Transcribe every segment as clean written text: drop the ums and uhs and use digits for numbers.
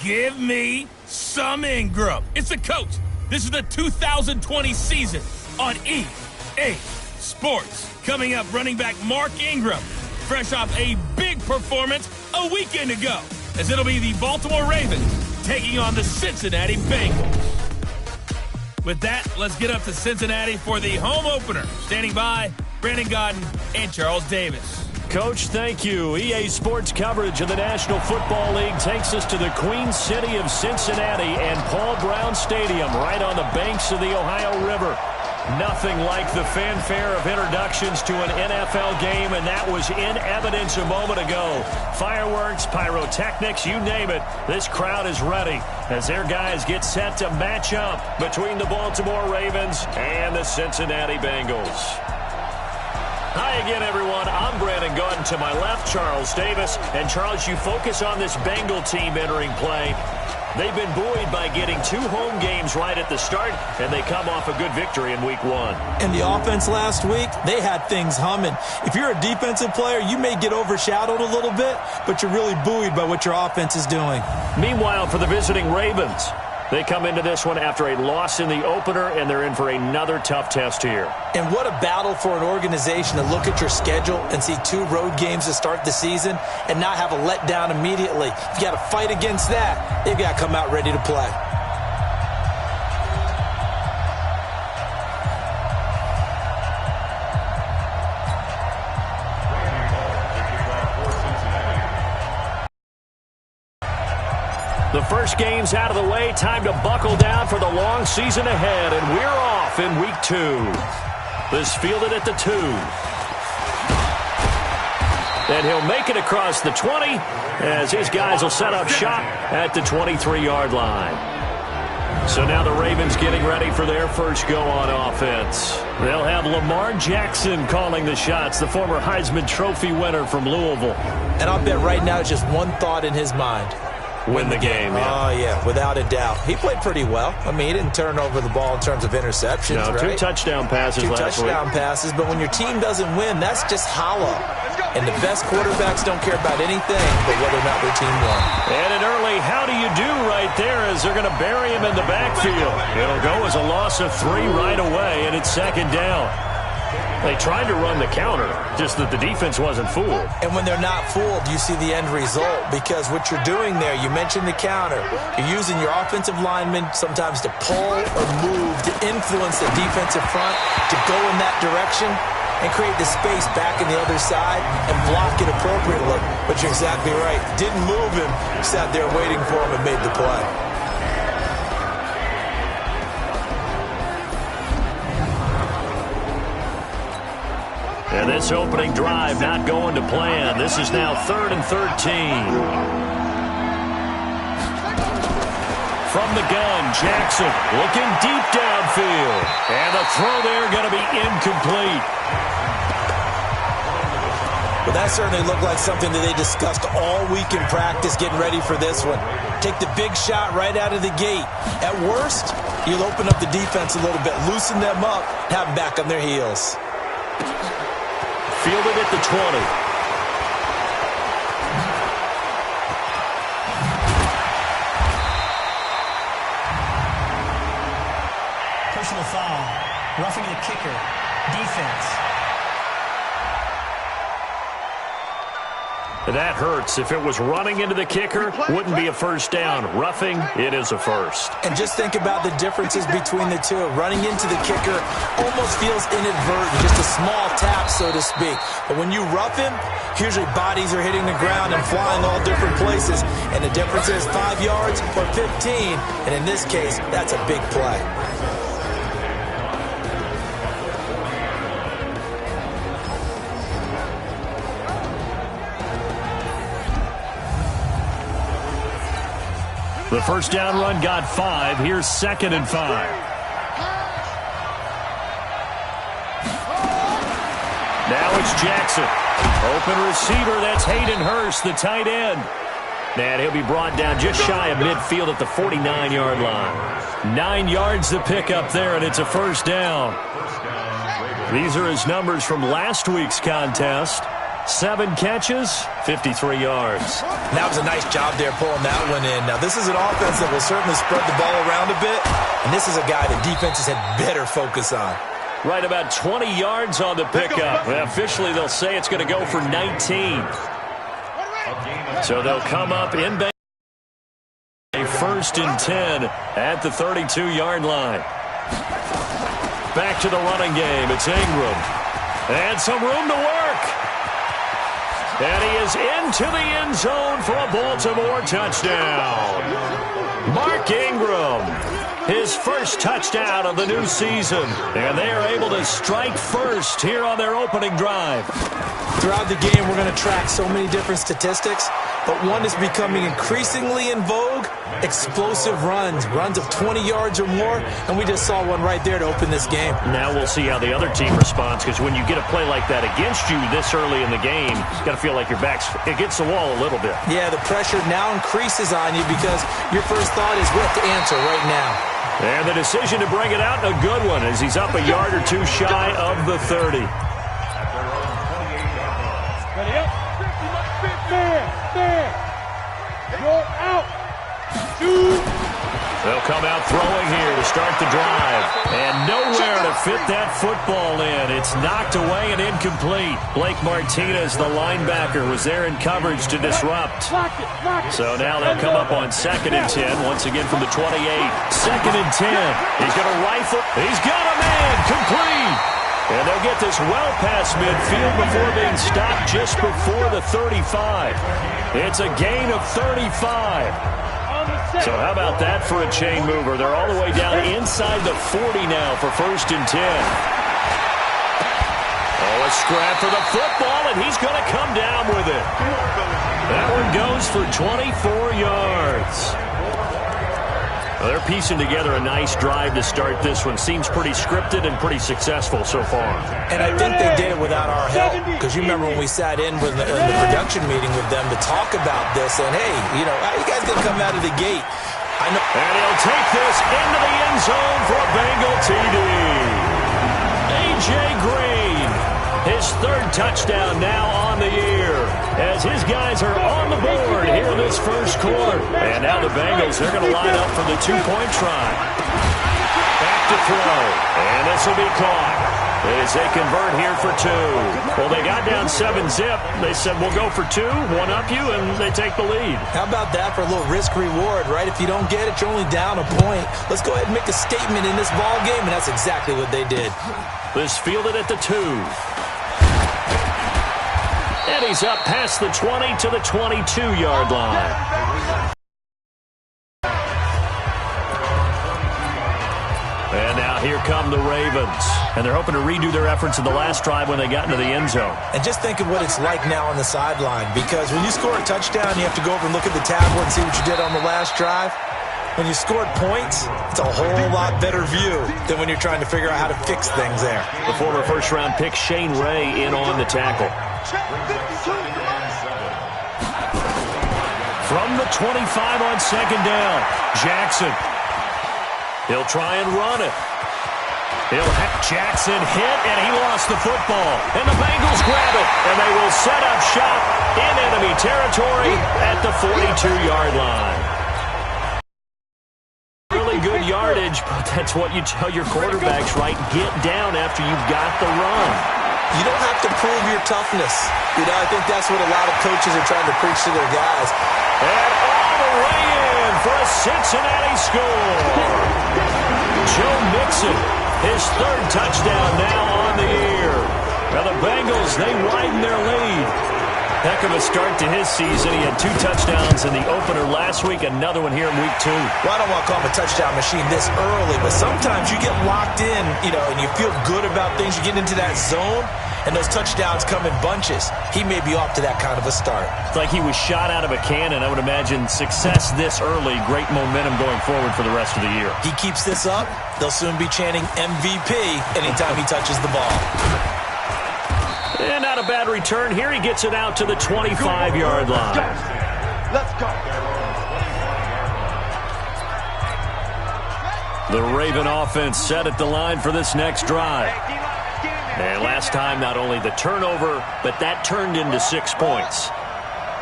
Give me some Ingram. It's the coach. This is the 2020 season on EA Sports. Coming up, running back Mark Ingram, fresh off a big performance a weekend ago, as it'll be the Baltimore Ravens taking on the Cincinnati Bengals. With that, let's get up to Cincinnati for the home opener. Standing by, Brandon Godden and Charles Davis. Coach, thank you. EA Sports coverage of the National Football League takes us to the Queen City of Cincinnati and Paul Brown Stadium, right on the banks of the Ohio River. Nothing like the fanfare of introductions to an NFL game, and that was in evidence a moment ago. Fireworks, pyrotechnics, you name it. This crowd is ready as their guys get set to match up between the Baltimore Ravens and the Cincinnati Bengals. Hi again, everyone. I'm Brandon Godden. To my left, Charles Davis. And, Charles, you focus on this Bengal team entering play. They've been buoyed by getting 2 home games right at the start, and they come off a good victory in Week 1. And the offense last week, they had things humming. If you're a defensive player, you may get overshadowed a little bit, but you're really buoyed by what your offense is doing. Meanwhile, for the visiting Ravens, they come into this one after a loss in the opener, and they're in for another tough test here. And what a battle for an organization to look at your schedule and see 2 road games to start the season and not have a letdown immediately. You've got to fight against that. They've got to come out ready to play. The first game's out of the way. Time to buckle down for the long season ahead. And we're off in Week 2. This fielded at the 2. And he'll make it across the 20 as his guys will set up shop at the 23-yard line. So now the Ravens getting ready for their first go on offense. They'll have Lamar Jackson calling the shots, the former Heisman Trophy winner from Louisville. And I'll bet right now it's just one thought in his mind. Win the game, yeah. Oh, yeah, without a doubt. He played pretty well. I mean, he didn't turn over the ball in terms of interceptions, no, right? 2 touchdown passes last week. 2 touchdown passes, but when your team doesn't win, that's just hollow. And the best quarterbacks don't care about anything but whether or not their team won. And an early how do you do right there as they're going to bury him in the backfield. It'll go as a loss of 3 right away, and it's 2nd down. They tried to run the counter, just that the defense wasn't fooled. And when they're not fooled, you see the end result, because what you're doing there, you mentioned the counter. You're using your offensive linemen sometimes to pull or move to influence the defensive front to go in that direction and create the space back in the other side and block it appropriately. But you're exactly right. Didn't move him, sat there waiting for him and made the play. And this opening drive not going to plan. This is now 3rd and 13. From the gun, Jackson looking deep downfield. And the throw there going to be incomplete. Well, that certainly looked like something that they discussed all week in practice getting ready for this one. Take the big shot right out of the gate. At worst, you'll open up the defense a little bit, loosen them up, have them back on their heels. Fielded at the 20. Personal foul. Roughing the kicker. Defense. That hurts. If it was running into the kicker, wouldn't be a first down. Roughing, it is a first. And just think about the differences between the two. Running into the kicker almost feels inadvertent, just a small tap, so to speak. But when you rough him, usually bodies are hitting the ground and flying all different places. And the difference is 5 yards or 15. And in this case, that's a big play. The first down run got 5. Here's 2nd and 5. Now it's Jackson. Open receiver. That's Hayden Hurst, the tight end. And he'll be brought down just shy of midfield at the 49-yard line. 9 yards to pick up there, and it's a first down. These are his numbers from last week's contest. 7 catches, 53 yards. That was a nice job there pulling that one in. Now, this is an offense that will certainly spread the ball around a bit, and this is a guy that defenses had better focus on. Right about 20 yards on the pickup. Well, officially, they'll say it's going to go for 19. So they'll come up in a 1st and 10 at the 32-yard line. Back to the running game. It's Ingram. And some room to work. And he is into the end zone for a Baltimore touchdown. Mark Ingram, his first touchdown of the new season. And they are able to strike first here on their opening drive. Throughout the game, we're going to track so many different statistics, but one is becoming increasingly in vogue: explosive runs of 20 yards or more, and we just saw one right there to open this game. Now we'll see how the other team responds, because when you get a play like that against you this early in the game, you've got to feel like your back's against the wall a little bit. Yeah, the pressure now increases on you because your first thought is what to answer right now. And the decision to bring it out, a good one, as he's up a yard or two shy of the 30. Ready up. There. You're out. Shoot. They'll come out throwing here to start the drive. And nowhere to fit that football in. It's knocked away and incomplete. Blake Martinez, the linebacker, was there in coverage to disrupt. So now they'll come up on 2nd and 10, once again from the 28. 2nd and 10. He's going to rifle. He's got a man. Complete. And they'll get this well past midfield before being stopped just before the 35. It's a gain of 35. So how about that for a chain mover? They're all the way down inside the 40 now for 1st and 10. Oh, a scrap for the football, and he's going to come down with it. That one goes for 24 yards. Well, they're piecing together a nice drive to start this one. Seems pretty scripted and pretty successful so far. And I think they did it without our help, because you remember when we sat in with the production meeting with them to talk about this, and hey, how you guys going to come out of the gate? I know. And he'll take this into the end zone for a Bengal TD. A.J. Green, his 3rd touchdown now on the year, as his guys are on the board here in this first quarter. And now the Bengals, they're going to line up for the 2-point try. Back to throw, and this will be caught as they convert here for 2. Well, they got down 7-zip. They said, we'll go for 2, one up you, and they take the lead. How about that for a little risk-reward, right? If you don't get it, you're only down a point. Let's go ahead and make a statement in this ball game, and that's exactly what they did. This fielded at the 2. And he's up past the 20 to the 22-yard line. And now here come the Ravens. And they're hoping to redo their efforts in the last drive when they got into the end zone. And just think of what it's like now on the sideline, because when you score a touchdown, you have to go over and look at the tablet and see what you did on the last drive. When you scored points, it's a whole lot better view than when you're trying to figure out how to fix things there. The former first-round pick Shane Ray in on the tackle. From the 25 on 2nd down, Jackson. He'll try and run it. He'll have Jackson hit, and he lost the football. And the Bengals grab it, and they will set up shop in enemy territory at the 42-yard line. Really good yardage, but that's what you tell your quarterbacks, right? Get down after you've got the run. You don't have to prove your toughness. I think that's what a lot of coaches are trying to preach to their guys. And all the way in for a Cincinnati score. Joe Mixon, his 3rd touchdown now on the year. Now the Bengals, they widen their lead. Heck of a start to his season. He had 2 touchdowns in the opener last week, another one here in week 2. Well, I don't want to call him a touchdown machine this early, but sometimes you get locked in, and you feel good about things. You get into that zone, and those touchdowns come in bunches. He may be off to that kind of a start. It's like he was shot out of a cannon. I would imagine success this early, great momentum going forward for the rest of the year. He keeps this up, they'll soon be chanting MVP anytime he touches the ball. And not a bad return here. He gets it out to the 25-yard line. Let's go. The Raven offense set at the line for this next drive. And last time, not only the turnover, but that turned into 6 points.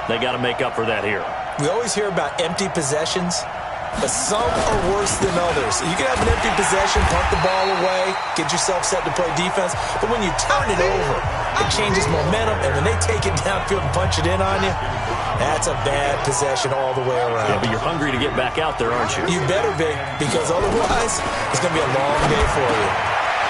They got to make up for that here. We always hear about empty possessions, but some are worse than others. You can have an empty possession, punt the ball away, get yourself set to play defense, but when you turn it over, it changes momentum, and when they take it downfield and punch it in on you, that's a bad possession all the way around. Yeah, but you're hungry to get back out there, aren't you? You better be, because otherwise, it's going to be a long day for you.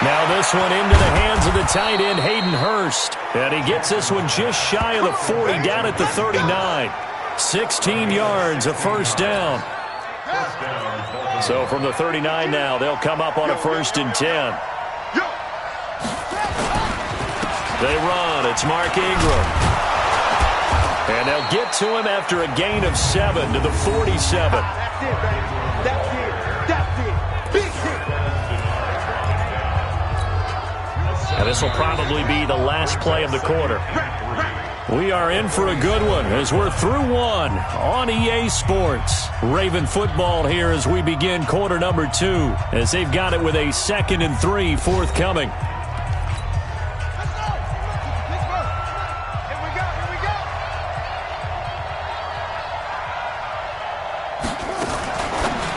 Now this one into the hands of the tight end, Hayden Hurst. And he gets this one just shy of the 40, down at the 39. 16 yards, a first down. So from the 39 now, they'll come up on a 1st and 10. They run. It's Mark Ingram. And they'll get to him after a gain of 7 to the 47. That's it, baby. That's it. That's it. Big hit. And this will probably be the last play of the quarter. We are in for a good one as we're through one on EA Sports. Raven football here as we begin quarter number 2, as they've got it with a 2nd and 3 forthcoming.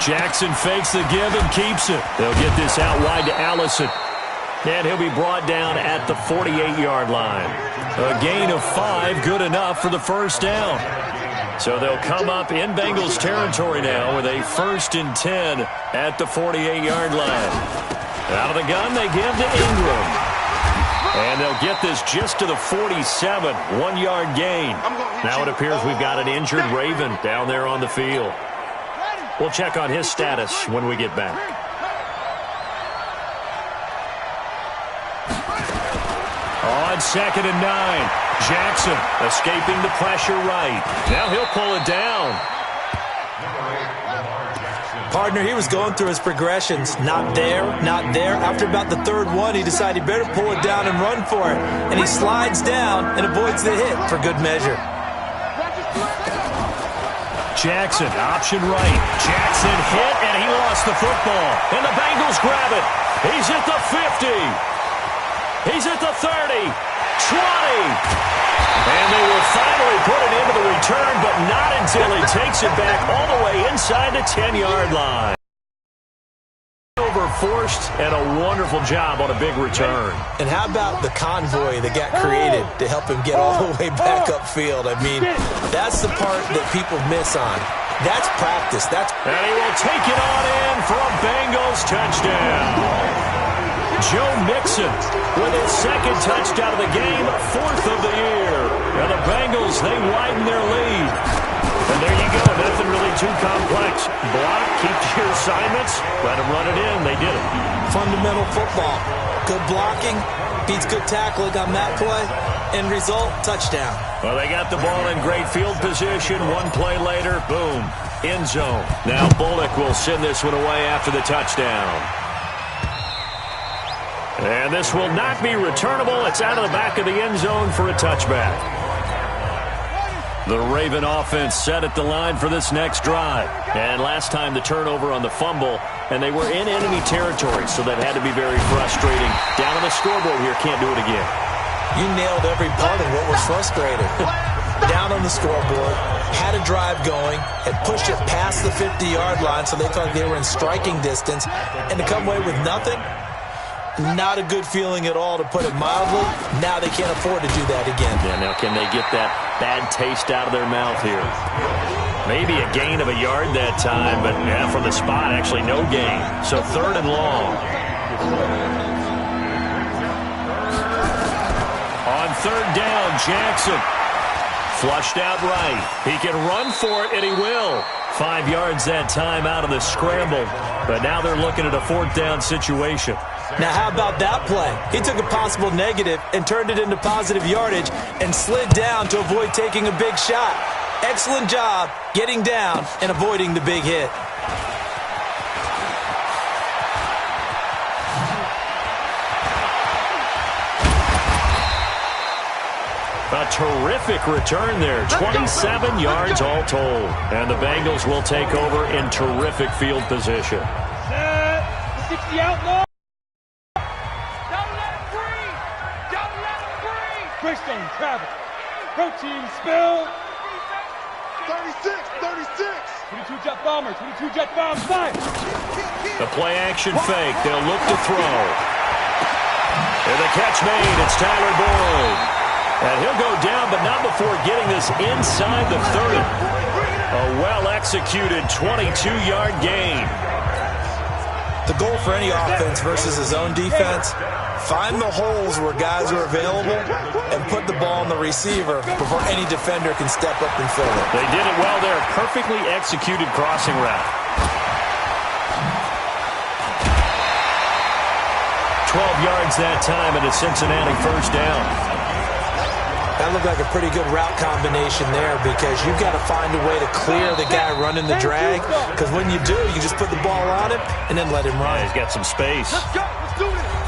Jackson fakes the give and keeps it. They'll get this out wide to Allison. And he'll be brought down at the 48-yard line. A gain of 5, good enough for the first down. So they'll come up in Bengals territory now with a 1st and 10 at the 48-yard line. Out of the gun, they give to Ingram. And they'll get this just to the 47, 1-yard gain. Now it appears we've got an injured Raven down there on the field. We'll check on his status when we get back. On 2nd and 9, Jackson escaping the pressure right. Now he'll pull it down. Partner, he was going through his progressions. Not there, not there. After about the 3rd one, he decided he better pull it down and run for it. And he slides down and avoids the hit for good measure. Jackson, option right. Jackson hit, and he lost the football. And the Bengals grab it. He's at the 50. He's at the 30, 20. And they will finally put it into the return, but not until he takes it back all the way inside the 10-yard line. Over forced, and a wonderful job on a big return. And how about the convoy that got created to help him get all the way back upfield? I mean, that's the part that people miss on. That's practice. And he will take it on in for a Bengals touchdown. Joe Mixon with his 2nd touchdown of the game, 4th of the year. And the Bengals, they widen their lead. And there you go, nothing really too complex. Block, keep to your assignments, let them run it in. They did it. Fundamental football. Good blocking beats good tackling on that play. End result, touchdown. Well, they got the ball in great field position. One play later, boom, end zone. Now Bullock will send this one away after the touchdown. And this will not be returnable. It's out of the back of the end zone for a touchback. The Raven offense set at the line for this next drive. And last time the turnover on the fumble, and they were in enemy territory, so that had to be very frustrating. Down on the scoreboard here, can't do it again. You nailed every part of what was frustrating. Down on the scoreboard, had a drive going, had pushed it past the 50-yard line, so they thought they were in striking distance, and to come away with nothing, not a good feeling at all, to put it mildly. Now they can't afford to do that again. Yeah, now can they get that bad taste out of their mouth here? Maybe a gain of a yard that time, but yeah, from the spot, actually no gain. So 3rd and long. On 3rd down, Jackson. Flushed out right. He can run for it, and he will. 5 yards that time out of the scramble. But now they're looking at a 4th down situation. Now, how about that play? He took a possible negative and turned it into positive yardage and slid down to avoid taking a big shot. Excellent job getting down and avoiding the big hit. A terrific return there. 27 yards all told. And the Bengals will take over in terrific field position. Set. 60 out long. Zone travel. Protein spill. 36, 36. 22 jet bomber, 22 jet bomb, fire. The play action fake. They'll look to throw. And the catch made. It's Tyler Boyd. And he'll go down, but not before getting this inside the 30. A well-executed 22-yard gain. The goal for any offense versus his own defense, find the holes where guys are available and put the ball on the receiver before any defender can step up and fill it. They did it well there. Perfectly executed crossing route. 12 yards that time, and a Cincinnati first down. That looked like a pretty good route combination there because you've got to find a way to clear the guy running the drag, because when you do, you just put the ball on him and then let him run. Yeah, he's got some space. Let's go. Let's do this.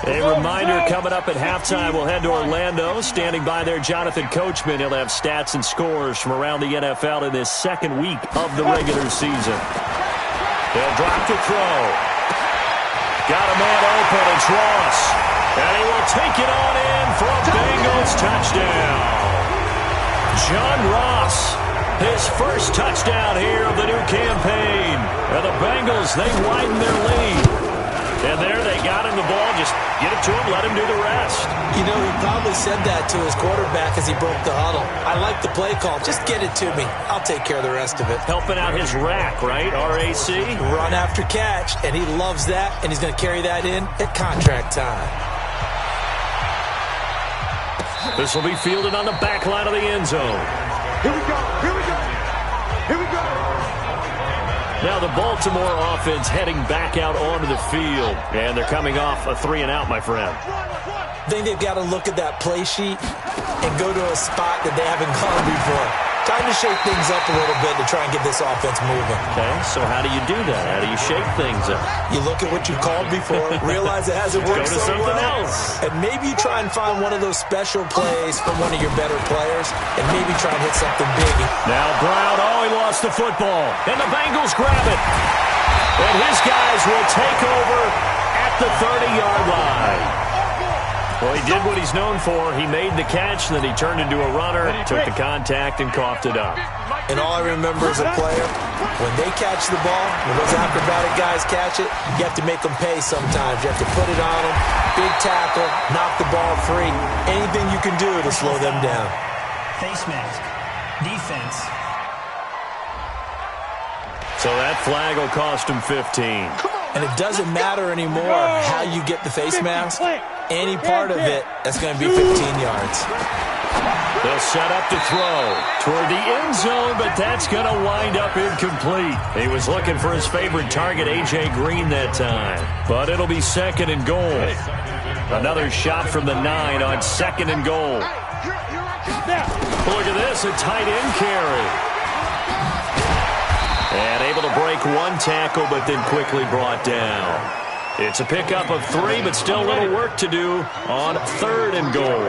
A reminder coming up at halftime, we'll head to Orlando. Standing by there, Jonathan Coachman. He'll have stats and scores from around the NFL in this second week of the regular season. They'll drop to throw. Got a man open, it's Ross. And he will take it on in for a Bengals touchdown. John Ross, his first touchdown here of the new campaign. And the Bengals, they widen their lead. And there they got him the ball. Just get it to him, let him do the rest. You know, he probably said that to his quarterback as he broke the huddle. I like the play call. Just get it to me. I'll take care of the rest of it. Helping out his rack, right? R-A-C? Run after catch, and he loves that, and he's going to carry that in at contract time. This will be fielded on the back line of the end zone. Here we go. Here we go. Here we go. Now the Baltimore offense heading back out onto the field. And they're coming off a 3-and-out, my friend. I think they've got to look at that play sheet and go to a spot that they haven't gone before. Time to shake things up a little bit to try and get this offense moving. Okay, so how do you do that? How do you shake things up? You look at what you called before, realize it hasn't worked Go to so something well, else. and maybe you try and find one of those special plays from one of your better players, and maybe try and hit something big. Now Brown, he lost the football, and the Bengals grab it. And his guys will take over at the 30-yard line. Well, he did what he's known for. He made the catch, then he turned into a runner, took the contact, and coughed it up. And all I remember as a player, when they catch the ball, when those acrobatic guys catch it, you have to make them pay sometimes. You have to put it on them, big tackle, knock the ball free, anything you can do to slow them down. Face mask. Defense. So that flag will cost him 15. And it doesn't matter anymore how you get the face mask. Any part of it, that's going to be 15 yards. They'll set up to throw toward the end zone, but that's going to wind up incomplete. He was looking for his favorite target, A.J. Green, that time. But it'll be second and goal. Another shot from the 9 on second and goal. Look at this, a tight end carry. And able to break one tackle, but then quickly brought down. It's a pickup of 3, but still a little work to do on third and goal.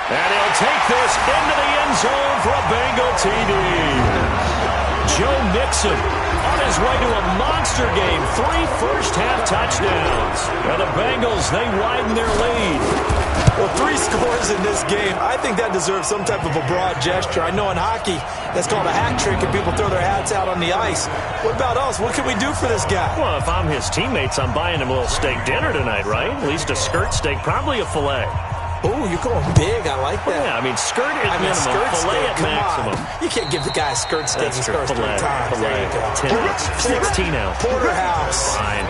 And he'll take this into the end zone for a Bengal TD. Joe Mixon on his way to a monster game. 3 first-half touchdowns. And the Bengals, they widen their lead. Well, 3 scores in this game. I think that deserves some type of a broad gesture. I know in hockey, that's called a hat trick, and people throw their hats out on the ice. What about us? What can we do for this guy? Well, if I'm his teammates, I'm buying him a little steak dinner tonight, right? At least a skirt steak, probably a filet. Oh, you're going big. I like that. Yeah, I mean, skirt at minimum, skirt filet steak, at maximum. You can't give the guy a skirt steak. That's He true. scores 3 times. There you go. 10 ounce, 16 ounce. Porterhouse. Fine.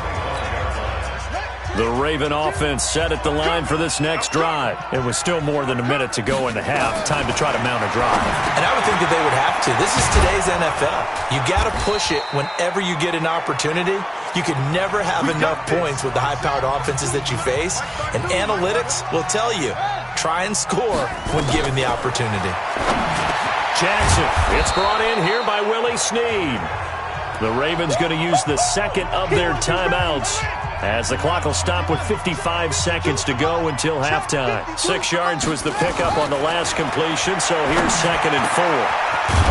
The Raven offense set at the line for this next drive. It was still more than a minute to go in the half. Time to try to mount a drive. And I would think that they would have to. This is today's NFL. You got to push it whenever you get an opportunity. You can never have enough points with the high-powered offenses that you face. And analytics will tell you, try and score when given the opportunity. Jackson, it's brought in here by Willie Snead. The Ravens going to use the second of their timeouts, as the clock will stop with 55 seconds to go until halftime. 6 yards was the pickup on the last completion, so here's 2nd and 4.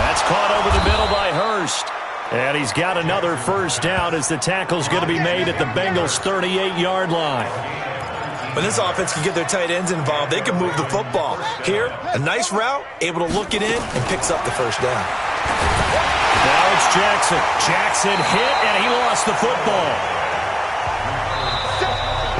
That's caught over the middle by Hurst. And he's got another first down as the tackle's going to be made at the Bengals' 38-yard line. When this offense can get their tight ends involved, they can move the football. Here, a nice route, able to look it in, and picks up the first down. Now it's Jackson. Jackson hit, and he lost the football.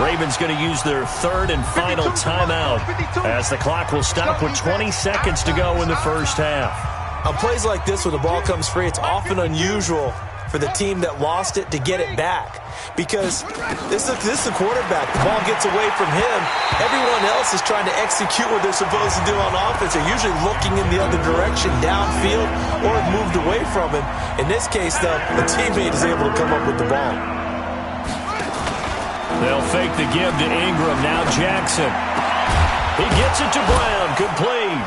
Ravens going to use their 3rd and final timeout as the clock will stop with 20 seconds to go in the first half. On plays like this where the ball comes free, it's often unusual for the team that lost it to get it back. Because this is the quarterback. The ball gets away from him. Everyone else is trying to execute what they're supposed to do on offense. They're usually looking in the other direction, downfield, or moved away from him. In this case, though, the teammate is able to come up with the ball. They'll fake the give to Ingram. Now Jackson. He gets it to Brown. Complete.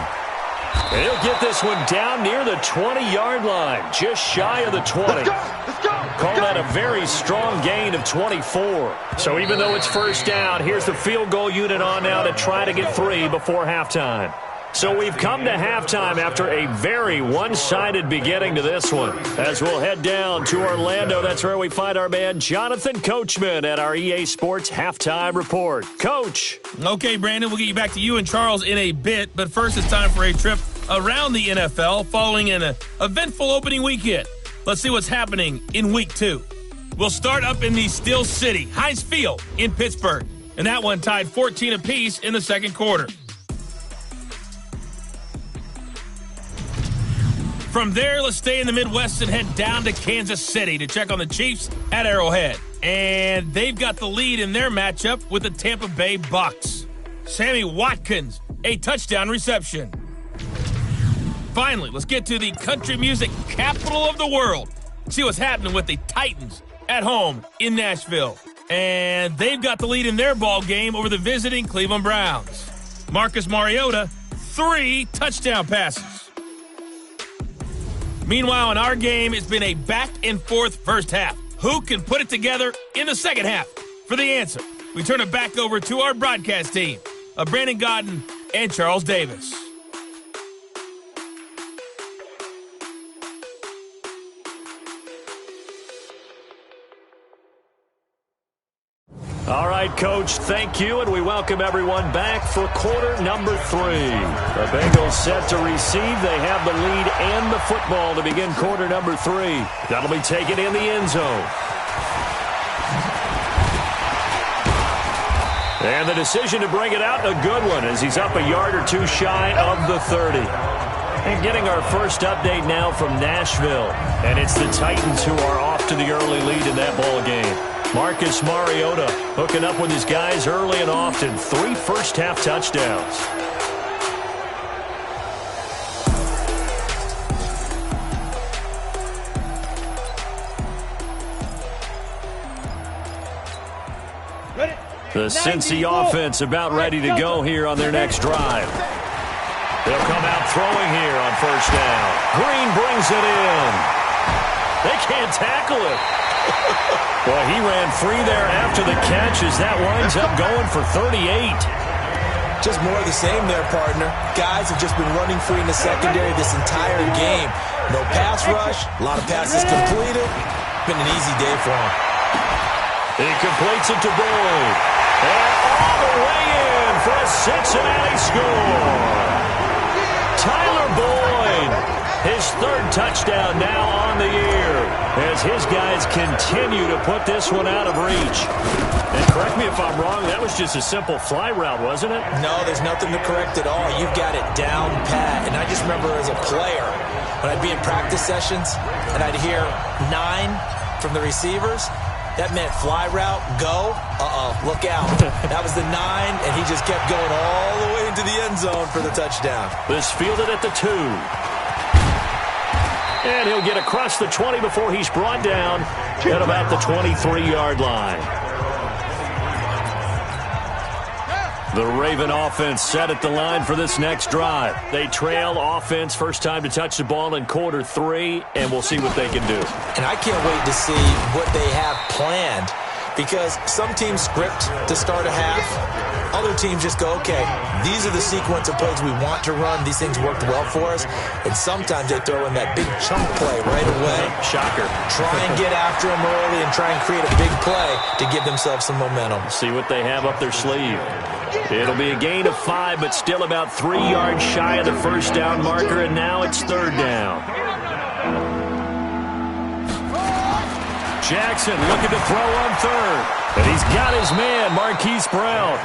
He'll get this one down near the 20-yard line, just shy of the 20. Let's go. Call that a very strong gain of 24. So even though it's first down, here's the field goal unit on now to try to get 3 before halftime. So we've come to halftime after a very one-sided beginning to this one. As we'll head down to Orlando, that's where we find our man Jonathan Coachman at our EA Sports Halftime Report. Coach. Okay, Brandon, we'll get you back to you and Charles in a bit, but first it's time for a trip around the NFL following an eventful opening weekend. Let's see what's happening in Week 2. We'll start up in the Steel City, Heinz Field in Pittsburgh, and that one tied 14 apiece in the second quarter. From there, let's stay in the Midwest and head down to Kansas City to check on the Chiefs at Arrowhead. And they've got the lead in their matchup with the Tampa Bay Bucks. Sammy Watkins, a touchdown reception. Finally, let's get to the country music capital of the world. See what's happening with the Titans at home in Nashville. And they've got the lead in their ball game over the visiting Cleveland Browns. Marcus Mariota, 3 touchdown passes. Meanwhile, in our game, it's been a back-and-forth first half. Who can put it together in the second half? For the answer, we turn it back over to our broadcast team of Brandon Godden and Charles Davis. All right, Coach, thank you, and we welcome everyone back for quarter number 3. The Bengals set to receive. They have the lead and the football to begin quarter number 3. That'll be taken in the end zone. And the decision to bring it out, a good one, as he's up a yard or 2 shy of the 30. And getting our first update now from Nashville. And it's the Titans who are off to the early lead in that ball game. Marcus Mariota hooking up with his guys early and often. 3 first-half touchdowns. The Cincy offense about ready to go here on their next drive. They'll come out throwing here on first down. Green brings it in. They can't tackle it. Boy, he ran free there after the catch as that winds up going for 38. Just more of the same there, partner. Guys have just been running free in the secondary this entire game. No pass rush, a lot of passes completed. Been an easy day for him. He completes it to Boyd. And all the way in for a Cincinnati score. Tyler Boyd, his 3rd touchdown now on the year, as his guys continue to put this one out of reach. And correct me if I'm wrong, that was just a simple fly route, wasn't it? No, there's nothing to correct at all. You've got it down pat. And I just remember as a player, when I'd be in practice sessions and I'd hear 9 from the receivers, that meant fly route, go, look out. That was the 9, and he just kept going all the way into the end zone for the touchdown. This fielded at the 2. And he'll get across the 20 before he's brought down at about the 23-yard line. The Raven offense set at the line for this next drive. They trail offense first time to touch the ball in quarter 3, and we'll see what they can do. And I can't wait to see what they have planned, because some teams script to start a half. Other teams just go, okay, these are the sequence of plays we want to run. These things worked well for us. And sometimes they throw in that big chunk play right away. Shocker. Try and get after them early and try and create a big play to give themselves some momentum. See what they have up their sleeve. It'll be a gain of 5, but still about 3 yards shy of the first down marker, and now it's third down. Jackson looking to throw on third. And he's got his man, Marquise Brown.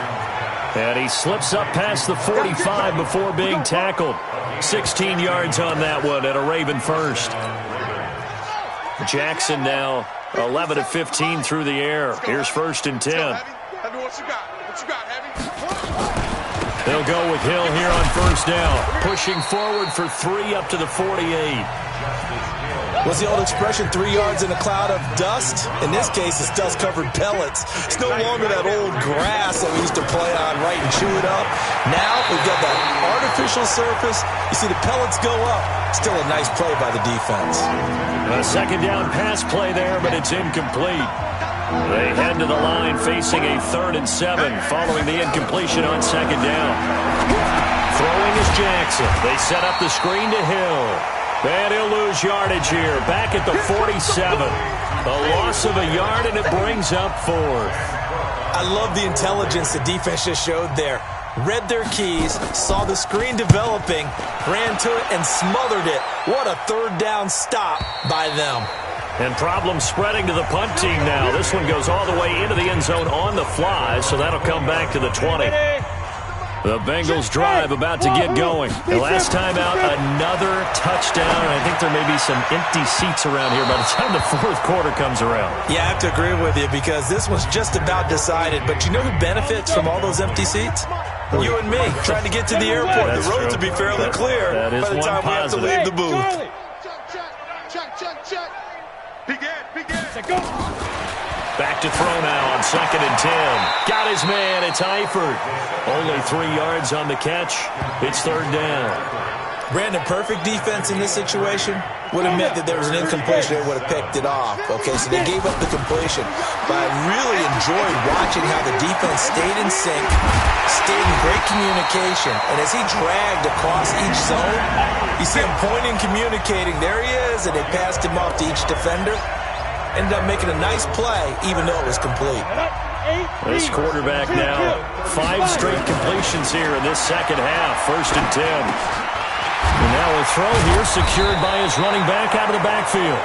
And he slips up past the 45 before being tackled. 16 yards on that one and a Raven first. Jackson now 11 of 15 through the air. Here's first and 10. They'll go with Hill here on first down. Pushing forward for 3 up to the 48. What's the old expression, 3 yards in a cloud of dust? In this case, it's dust-covered pellets. It's no longer that old grass that we used to play on, right, and chew it up. Now we've got that artificial surface. You see the pellets go up. Still a nice play by the defense. A second down pass play there, but it's incomplete. They head to the line facing a 3rd and 7 following the incompletion on second down. Throwing is Jackson. They set up the screen to Hill. And he'll lose yardage here, back at the 47. A loss of a yard, and it brings up 4th. I love the intelligence the defense just showed there. Read their keys, saw the screen developing, ran to it, and smothered it. What a third down stop by them. And problems spreading to the punt team now. This one goes all the way into the end zone on the fly, so that'll come back to the 20. The Bengals drive about to get going. The last time out, another touchdown. I think there may be some empty seats around here by the time the 4th quarter comes around. Yeah, I have to agree with you, because this one's just about decided. But you know who benefits from all those empty seats? You and me, trying to get to the airport. That's the roads true. will be fairly clear by the time we have to leave the booth. Check. Begin. Go. Back to throw now on 2nd and 10. Got his man. It's Eifert. Only 3 yards on the catch. It's 3rd down. Brandon, perfect defense in this situation would have meant that there was an incompletion. They would have picked it off. Okay, so they gave up the completion. But I really enjoyed watching how the defense stayed in sync, stayed in great communication. And as he dragged across each zone, you see him pointing, communicating. There he is, and they passed him off to each defender. Ended up making a nice play, even though it was complete. This quarterback now, 5 straight completions here in this second half. 1st and 10. And now a throw here secured by his running back out of the backfield.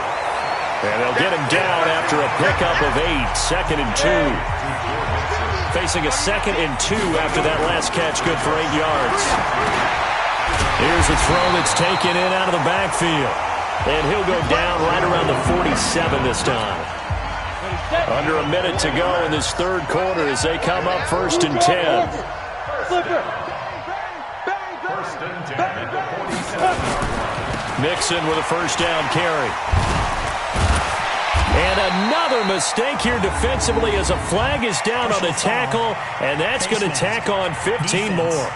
And they'll get him down after a pickup of 8. 2nd and 2. Facing a 2nd and 2 after that last catch, good for 8 yards. Here's a throw that's taken in out of the backfield. And he'll go down right around the 47 this time. Under a minute to go in this 3rd quarter as they come up 1st and 10. Mixon with a 1st down carry. And another mistake here defensively as a flag is down on the tackle, and that's going to tack on 15 more.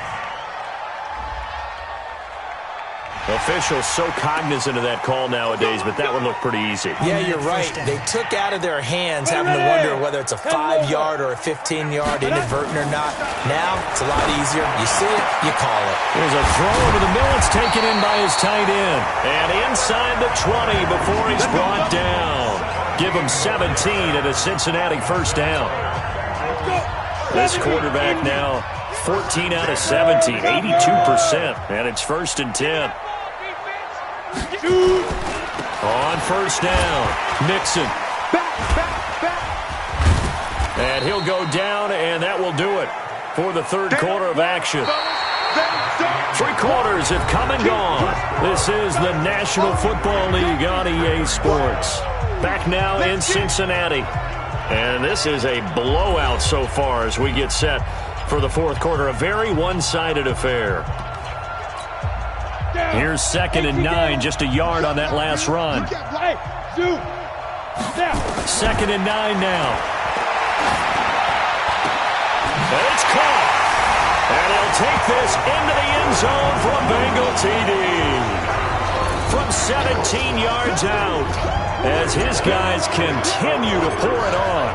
Officials so cognizant of that call nowadays, but that one looked pretty easy. Yeah, you're right. They took out of their hands having to wonder whether it's a 5-yard or a 15-yard, inadvertent or not. Now, it's a lot easier. You see it, you call it. There's a throw over the middle. It's taken in by his tight end. And inside the 20 before he's brought down. Give him 17 at a Cincinnati 1st down. This quarterback now 14 out of 17, 82%. And it's 1st and 10. On 1st down, Mixon. And he'll go down, and that will do it for the 3rd quarter of action. 3 quarters have come and gone. This is the National Football League on EA Sports. Back now in Cincinnati. And this is a blowout so far as we get set for the 4th quarter. A very one-sided affair. Here's 2nd and 9, just a yard on that last run. 2nd and 9 now. And it's caught. And he'll take this into the end zone for a Bengal TD. From 17 yards out, as his guys continue to pour it on.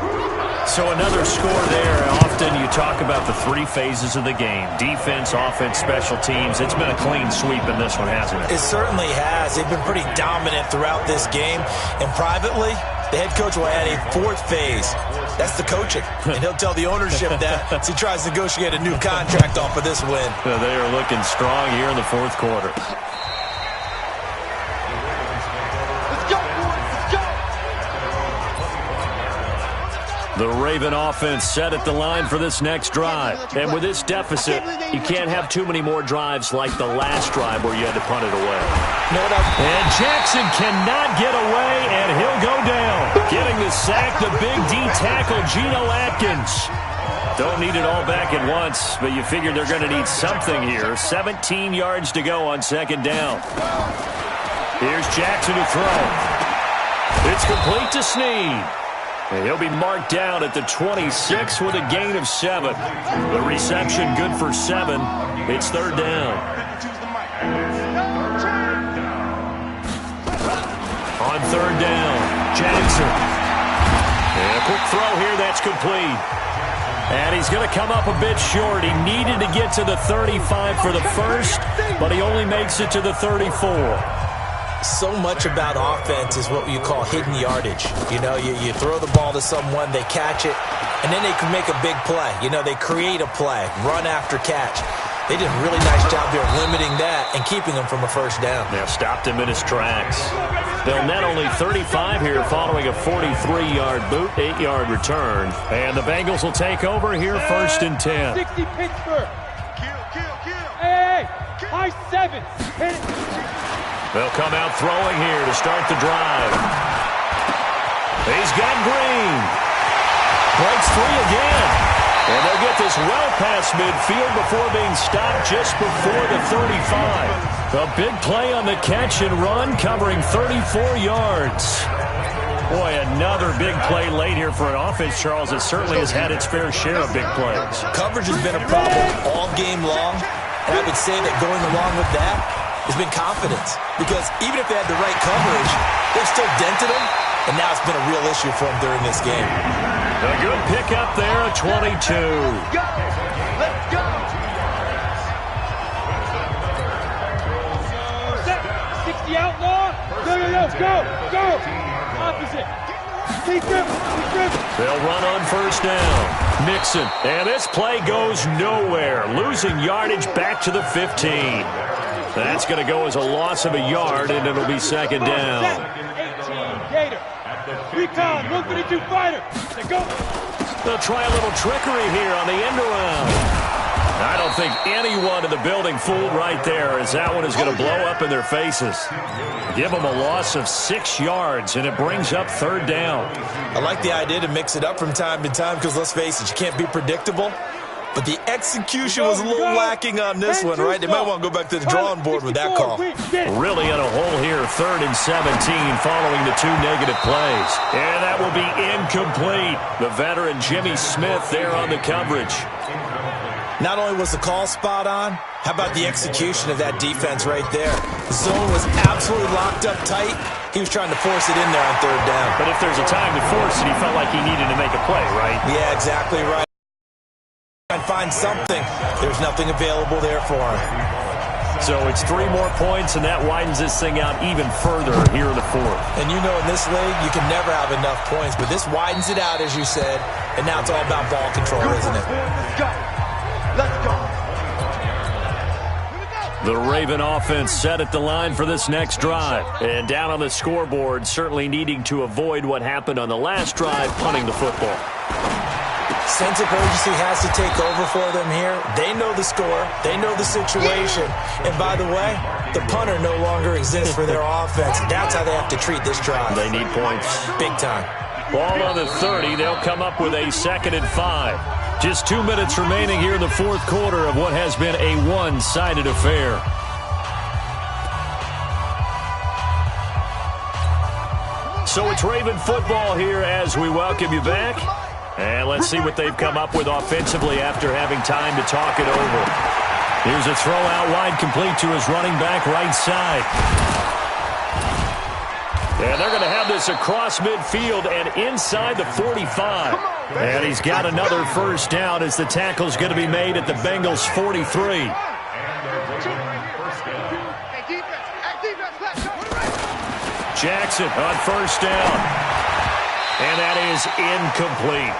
So another score there. Often you talk about the three phases of the game. Defense, offense, special teams. It's been a clean sweep in this one, hasn't it? It certainly has. They've been pretty dominant throughout this game. And privately, the head coach will add a fourth phase. That's the coaching. And he'll tell the ownership that as he tries to negotiate a new contract off of this win. They are looking strong here in the fourth quarter. The Raven offense set at the line for this next drive. And with this deficit, you can't have too many more drives like the last drive where you had to punt it away. And Jackson cannot get away, and he'll go down. Getting the sack, the big D tackle, Geno Atkins. Don't need it all back at once, but you figure they're going to need something here. 17 yards to go on second down. Here's Jackson to throw. It's complete to Snead. And he'll be marked down at the 26 with a gain of 7. The reception good for 7. It's third down. On third down, Jackson. And a quick throw here that's complete. And he's going to come up a bit short. He needed to get to the 35 for the first, but he only makes it to the 34. So much about offense is what you call hidden yardage. You know, you throw the ball to someone, they catch it, and then they can make a big play. You know, they create a play, run after catch. They did a really nice job there of limiting that and keeping him from a first down. They stopped him in his tracks. They'll net only 35 here following a 43-yard boot, 8-yard return. And the Bengals will take over here first and 10. 60 Pittsburgh. Hey, high 7. Hit it. They'll come out throwing here to start the drive. He's got Green. Breaks free again. And they'll get this well past midfield before being stopped just before the 35. A big play on the catch and run, covering 34 yards. Boy, another big play late here for an offense, Charles, that certainly has had its fair share of big plays. Coverage has been a problem all game long. And I would say that going along with that has been confidence. Because even if they had the right coverage, they've still dented them, and now it's been a real issue for them during this game. A good pickup there, a 22. Let's go! Set. 60 outlaw. Go. Opposite. Keep grip. They'll run on first down. Mixon. And this play goes nowhere. Losing yardage back to the 15. That's going to go as a loss of a yard, and it'll be second down. 18 Gator. Recon, 132 fighter. Let's go. They'll try a little trickery here on the end around. I don't think anyone in the building fooled right there, as that one is going to blow up in their faces. Give them a loss of 6 yards, and it brings up third down. I like the idea to mix it up from time to time because, let's face it, you can't be predictable. But the execution was a little lacking on this one, right? They might want to go back to the drawing board with that call. Really in a hole here, third and 17 following the 2 negative plays. And that will be incomplete. The veteran Jimmy Smith there on the coverage. Not only was the call spot on, how about the execution of that defense right there? The zone was absolutely locked up tight. He was trying to force it in there on third down. But if there's a time to force it, he felt like he needed to make a play, right? Yeah, exactly right. And find something. There's nothing available there for him. So it's 3 more points, and that widens this thing out even further here in the fourth. And you know in this league, you can never have enough points, but this widens it out, as you said, and now it's all about ball control, isn't it? Let's go. The Raven offense set at the line for this next drive. And down on the scoreboard, certainly needing to avoid what happened on the last drive, punting the football. Sense of urgency has to take over for them here. They know the score. They know the situation. And by the way, the punter no longer exists for their offense. That's how they have to treat this drive. They need points. Big time. Ball on the 30. They'll come up with a 2nd and 5. Just 2 minutes remaining here in the fourth quarter of what has been a one-sided affair. So it's Raven football here as we welcome you back. And let's see what they've come up with offensively after having time to talk it over. Here's a throw out wide, complete to his running back right side. And they're going to have this across midfield and inside the 45. And he's got another first down as the tackle's going to be made at the Bengals' 43. Jackson on first down. And that is incomplete.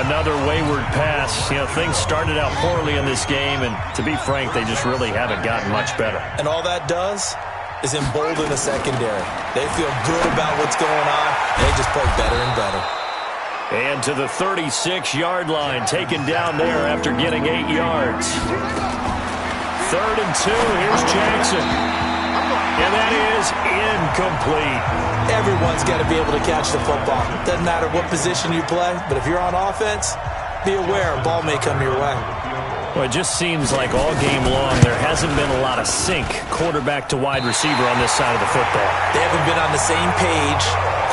Another wayward pass. You know, things started out poorly in this game, and to be frank, they just really haven't gotten much better. And all that does is embolden the secondary. They feel good about what's going on, and they just play better and better. And to the 36-yard line, taken down there after getting 8 yards. 3rd and 2, here's Jackson. And that is incomplete. Everyone's got to be able to catch the football. Doesn't matter what position you play, but if you're on offense, be aware a ball may come your way. Well, it just seems like all game long there hasn't been a lot of sync quarterback to wide receiver on this side of the football. They haven't been on the same page,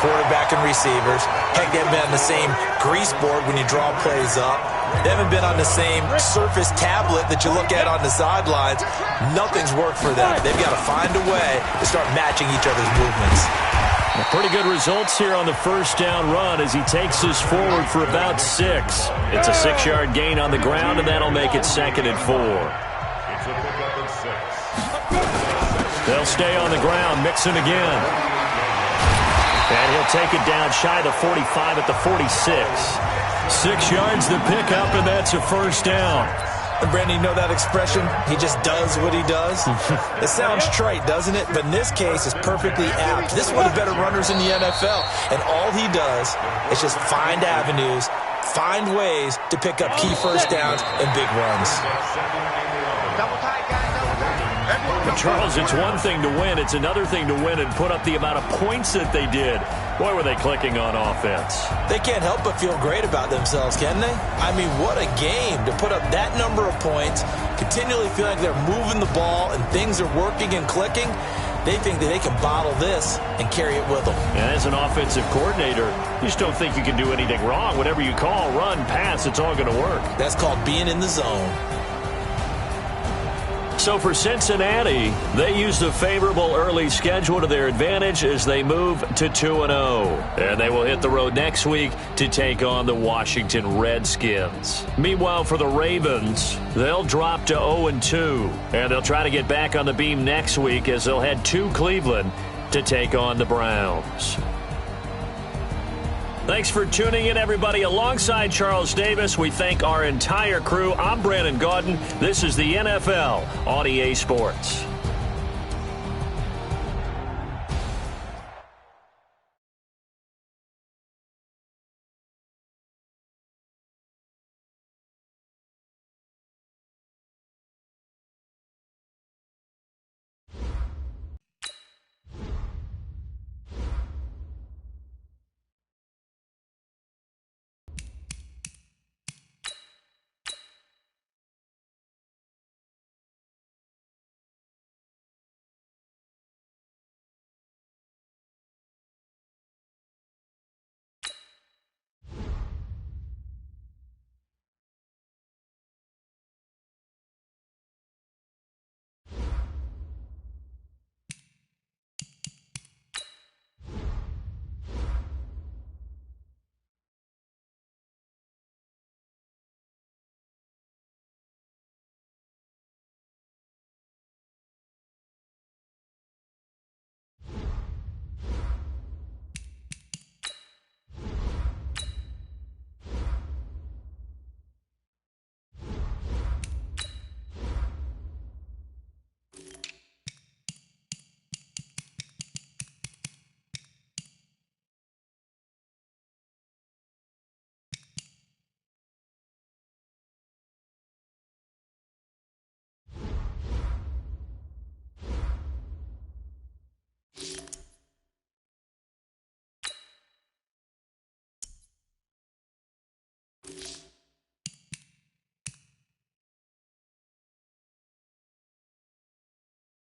quarterback and receivers. Heck, they haven't been on the same grease board when you draw plays up. They haven't been on the same Surface tablet that you look at on the sidelines. Nothing's worked for them. They've got to find a way to start matching each other's movements. Pretty good results here on the first down run as he takes us forward for about 6. It's a 6-yard gain on the ground, and that'll make it 2nd and 4. They'll stay on the ground, Mixon again. And he'll take it down shy of the 45 at the 46. 6 yards the pickup, and that's a first down. And Brandon, you know that expression? He just does what he does? It sounds trite, doesn't it? But in this case, it's perfectly apt. This is one of the better runners in the NFL. And all he does is just find avenues, find ways to pick up key first downs and big runs. But Charles, it's one thing to win. It's another thing to win and put up the amount of points that they did. Boy, were they clicking on offense. They can't help but feel great about themselves, can they? I mean, what a game to put up that number of points, continually feel like they're moving the ball and things are working and clicking. They think that they can bottle this and carry it with them. And as an offensive coordinator, you just don't think you can do anything wrong. Whatever you call, run, pass, it's all going to work. That's called being in the zone. So for Cincinnati, they used a favorable early schedule to their advantage as they move to 2-0. And they will hit the road next week to take on the Washington Redskins. Meanwhile, for the Ravens, they'll drop to 0-2. And they'll try to get back on the beam next week as they'll head to Cleveland to take on the Browns. Thanks for tuning in, everybody. Alongside Charles Davis, we thank our entire crew. I'm Brandon Gaudin. This is the NFL on EA Sports.